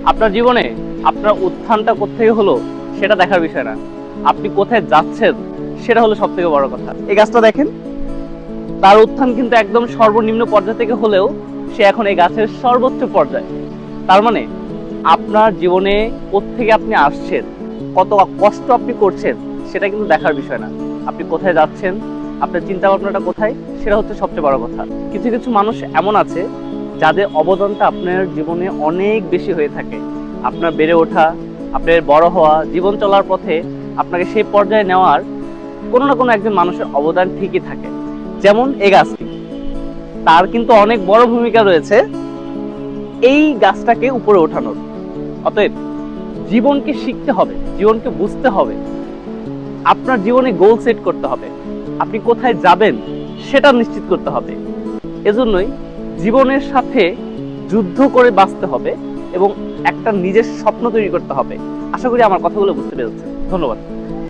আপনার জীবনে আপনার উত্থানটা কোত্থেকে হলো সেটা দেখার বিষয় না, আপনি কোথায় যাচ্ছেন সেটা হলো সব থেকে বড় কথা। এই গাছটা দেখেন, তার উত্থান কিন্তু একদম সর্বনিম্ন পর্যায় থেকে হলেও সে এখন এই গাছের সর্বোচ্চ পর্যায়ে। তার মানে আপনার জীবনে কোত্থেকে আপনি আসছেন, কত কষ্ট আপনি করছেন সেটা কিন্তু দেখার বিষয় না, আপনি কোথায় যাচ্ছেন, আপনার চিন্তা ভাবনাটা কোথায়, সেটা হচ্ছে সবচেয়ে বড় কথা। কিছু কিছু মানুষ এমন আছে যাদের অবদানটা আপনার জীবনে অনেক বেশি হয়ে থাকে। আপনার বেড়ে ওঠা, আপনার বড় হওয়া, জীবন চলার পথে আপনাকে সেই পর্যায়ে নেওয়ার কোনো না কোনো একজন মানুষের অবদান ঠিকই থাকে। যেমন এই গাছটি, তার কিন্তু অনেক বড় ভূমিকা রয়েছে এই গাছটাকে উপরে ওঠানোর। অতএব জীবনকে শিখতে হবে, জীবনকে বুঝতে হবে, আপনার জীবনে গোল সেট করতে হবে, আপনি কোথায় যাবেন সেটা নিশ্চিত করতে হবে। এজন্যই জীবনের সাথে যুদ্ধ করে বাঁচতে হবে এবং একটা নিজের স্বপ্ন তৈরি করতে হবে। আশা করি আমার কথাগুলো বুঝতে পেরেছেন। ধন্যবাদ।